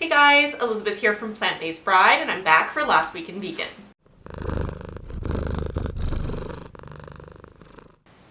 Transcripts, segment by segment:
Hey guys, Elizabeth here from Plant-Based Bride, and I'm back for Last Week in Vegan.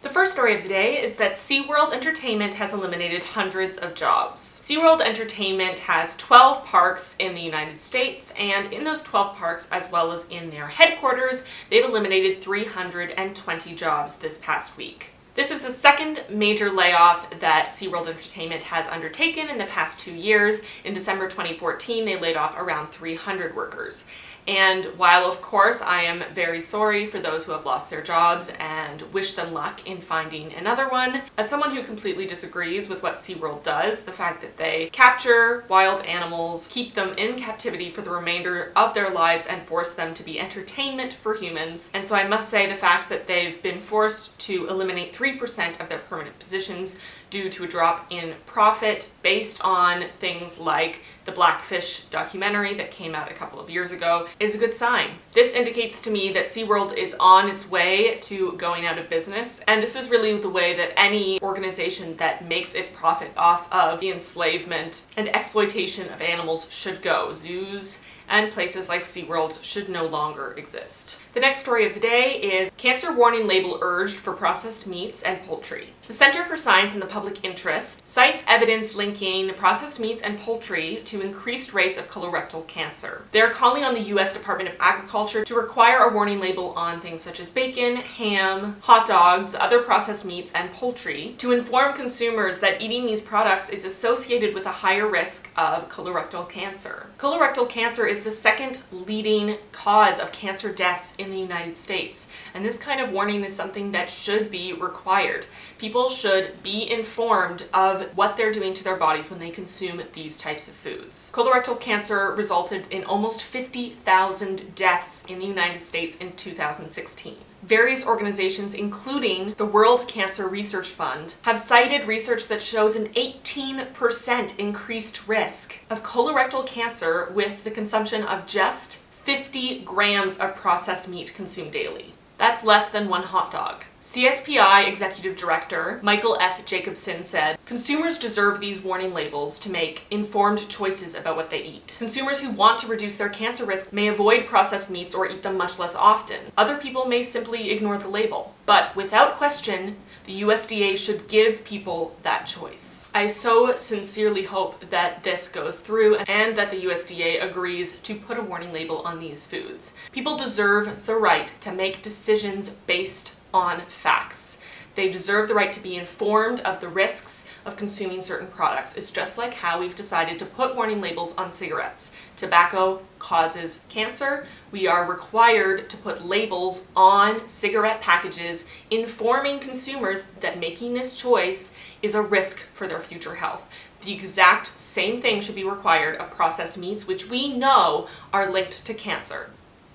The first story of the day is that SeaWorld Entertainment has eliminated hundreds of jobs. SeaWorld Entertainment has 12 parks in the United States, and in those 12 parks, as well as in their headquarters, they've eliminated 320 jobs this past week. This is the second major layoff that SeaWorld Entertainment has undertaken in the past 2 years. In December 2014, they laid off around 300 workers. And while, of course, I am very sorry for those who have lost their jobs and wish them luck in finding another one, as someone who completely disagrees with what SeaWorld does, the fact that they capture wild animals, keep them in captivity for the remainder of their lives, and force them to be entertainment for humans. And so I must say the fact that they've been forced to eliminate 3% of their permanent positions due to a drop in profit based on things like the Blackfish documentary that came out a couple of years ago is a good sign. This indicates to me that SeaWorld is on its way to going out of business, and this is really the way that any organization that makes its profit off of the enslavement and exploitation of animals should go. Zoos and places like SeaWorld should no longer exist. The next story of the day is cancer warning label urged for processed meats and poultry. The Center for Science in the Public Interest cites evidence linking processed meats and poultry to increased rates of colorectal cancer. They're calling on the U.S. Department of Agriculture to require a warning label on things such as bacon, ham, hot dogs, other processed meats, and poultry to inform consumers that eating these products is associated with a higher risk of colorectal cancer. Colorectal cancer is the second leading cause of cancer deaths in the United States, and this kind of warning is something that should be required. People should be informed of what they're doing to their bodies when they consume these types of foods. Colorectal cancer resulted in almost 50,000 deaths in the United States in 2016. Various organizations, including the World Cancer Research Fund, have cited research that shows an 18% increased risk of colorectal cancer with the consumption of just 50 grams of processed meat consumed daily. That's less than one hot dog. CSPI Executive Director Michael F. Jacobson said, "Consumers deserve these warning labels to make informed choices about what they eat. Consumers who want to reduce their cancer risk may avoid processed meats or eat them much less often. Other people may simply ignore the label. But without question, the USDA should give people that choice." I so sincerely hope that this goes through and that the USDA agrees to put a warning label on these foods. People deserve the right to make decisions based on facts. They deserve the right to be informed of the risks of consuming certain products. It's just like how we've decided to put warning labels on cigarettes. Tobacco causes cancer. We are required to put labels on cigarette packages informing consumers that making this choice is a risk for their future health. The exact same thing should be required of processed meats, which we know are linked to cancer.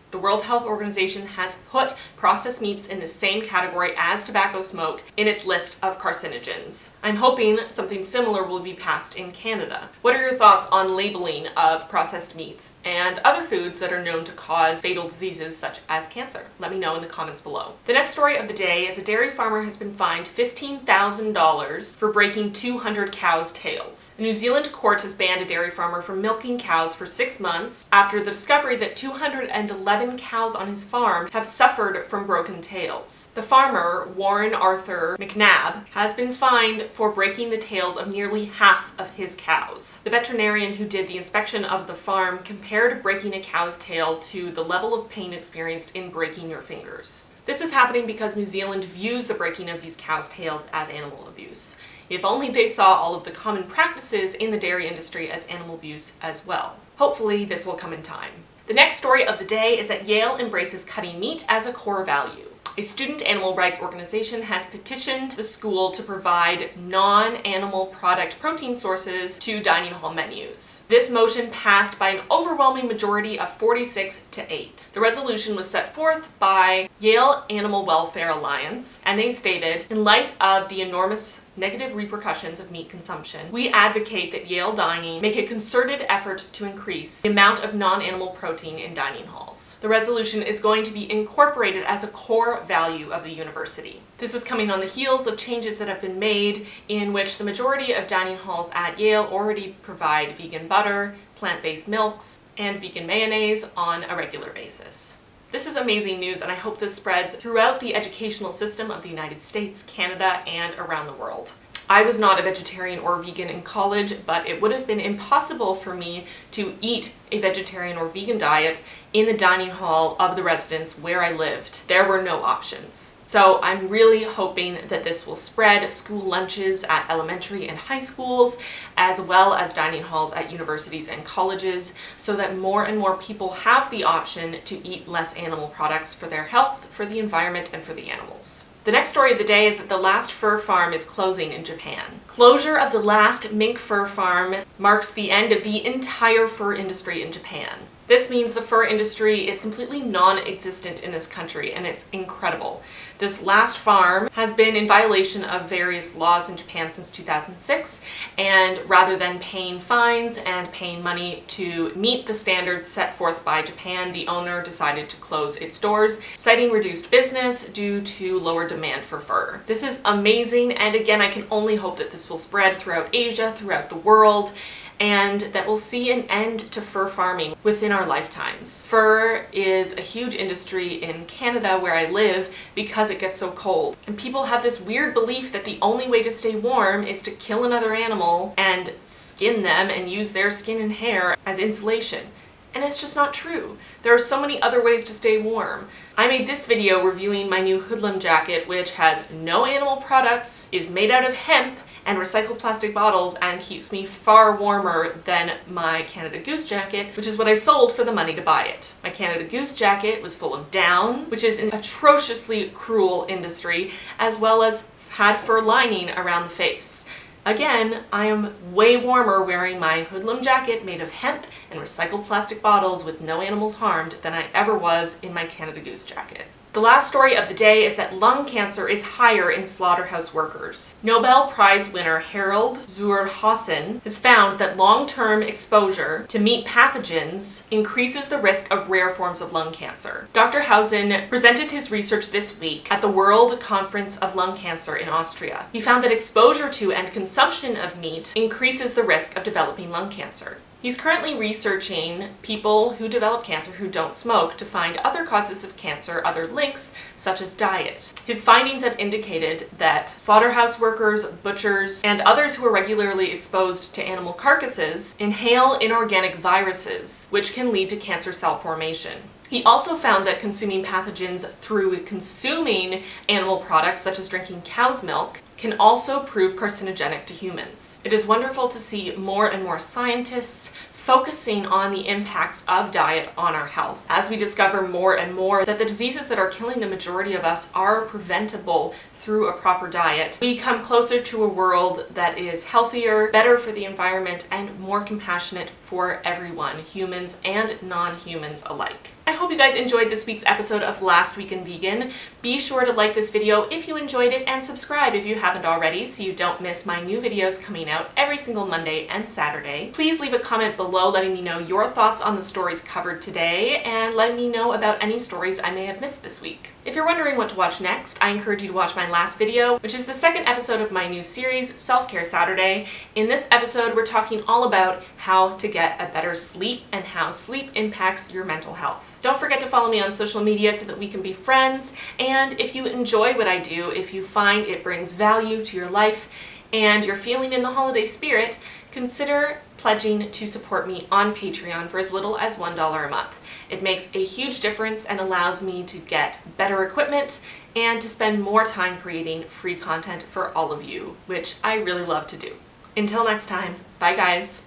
The World Health Organization has put processed meats in the same category as tobacco smoke in its list of carcinogens. I'm hoping something similar will be passed in Canada. What are your thoughts on labeling of processed meats and other foods that are known to cause fatal diseases such as cancer? Let me know in the comments below. The next story of the day is a dairy farmer has been fined $15,000 for breaking 200 cows' tails. A New Zealand court has banned a dairy farmer from milking cows for 6 months after the discovery that 211 cows on his farm have suffered from broken tails. The farmer, Warren Arthur McNabb, has been fined for breaking the tails of nearly half of his cows. The veterinarian who did the inspection of the farm compared breaking a cow's tail to the level of pain experienced in breaking your fingers. This is happening because New Zealand views the breaking of these cows' tails as animal abuse. If only they saw all of the common practices in the dairy industry as animal abuse as well. Hopefully this will come in time. The next story of the day is that Yale embraces cutting meat as a core value. A student animal rights organization has petitioned the school to provide non-animal product protein sources to dining hall menus. This motion passed by an overwhelming majority of 46-8. The resolution was set forth by Yale Animal Welfare Alliance, and they stated, "In light of the enormous negative repercussions of meat consumption, we advocate that Yale Dining make a concerted effort to increase the amount of non-animal protein in dining halls. The resolution is going to be incorporated as a core value of the university. This is coming on the heels of changes that have been made in which the majority of dining halls at Yale already provide vegan butter, plant-based milks, and vegan mayonnaise on a regular basis. This is amazing news, and I hope this spreads throughout the educational system of the United States, Canada, and around the world. I was not a vegetarian or vegan in college, but it would have been impossible for me to eat a vegetarian or vegan diet in the dining hall of the residence where I lived. There were no options. So I'm really hoping that this will spread school lunches at elementary and high schools, as well as dining halls at universities and colleges, so that more and more people have the option to eat less animal products for their health, for the environment, and for the animals. The next story of the day is that the last fur farm is closing in Japan. Closure of the last mink fur farm marks the end of the entire fur industry in Japan. This means the fur industry is completely non-existent in this country, and it's incredible. This last farm has been in violation of various laws in Japan since 2006, and rather than paying fines and paying money to meet the standards set forth by Japan, the owner decided to close its doors, citing reduced business due to lower demand for fur. This is amazing, and again, I can only hope that this will spread throughout Asia, throughout the world, and that we'll see an end to fur farming within our lifetimes. Fur is a huge industry in Canada where I live because it gets so cold. And people have this weird belief that the only way to stay warm is to kill another animal and skin them and use their skin and hair as insulation. And it's just not true. There are so many other ways to stay warm. I made this video reviewing my new hoodlum jacket, which has no animal products, is made out of hemp, and recycled plastic bottles, and keeps me far warmer than my Canada Goose jacket, which is what I sold for the money to buy it. My Canada Goose jacket was full of down, which is an atrociously cruel industry, as well as had fur lining around the face. Again, I am way warmer wearing my hoodlum jacket made of hemp and recycled plastic bottles with no animals harmed than I ever was in my Canada Goose jacket. The last story of the day is that lung cancer is higher in slaughterhouse workers. Nobel Prize winner Harald Zuhrhausen has found that long-term exposure to meat pathogens increases the risk of rare forms of lung cancer. Dr. Hausen presented his research this week at the World Conference of Lung Cancer in Austria. He found that exposure to and consumption of meat increases the risk of developing lung cancer. He's currently researching people who develop cancer who don't smoke to find other causes of cancer, other links, such as diet. His findings have indicated that slaughterhouse workers, butchers, and others who are regularly exposed to animal carcasses inhale inorganic viruses, which can lead to cancer cell formation. He also found that consuming pathogens through consuming animal products, such as drinking cow's milk, can also prove carcinogenic to humans. It is wonderful to see more and more scientists focusing on the impacts of diet on our health, as we discover more and more that the diseases that are killing the majority of us are preventable through a proper diet. We come closer to a world that is healthier, better for the environment, and more compassionate for everyone, humans and non-humans alike. I hope you guys enjoyed this week's episode of Last Week in Vegan. Be sure to like this video if you enjoyed it, and subscribe if you haven't already so you don't miss my new videos coming out every single Monday and Saturday. Please leave a comment below letting me know your thoughts on the stories covered today, and letting me know about any stories I may have missed this week. If you're wondering what to watch next, I encourage you to watch my last video, which is the second episode of my new series, Self-Care Saturday. In this episode, we're talking all about how to get a better sleep and how sleep impacts your mental health. Don't forget to follow me on social media so that we can be friends, and if you enjoy what I do, if you find it brings value to your life, and you're feeling in the holiday spirit, consider pledging to support me on Patreon for as little as $1 a month. It makes a huge difference and allows me to get better equipment and to spend more time creating free content for all of you, which I really love to do. Until next time, bye guys.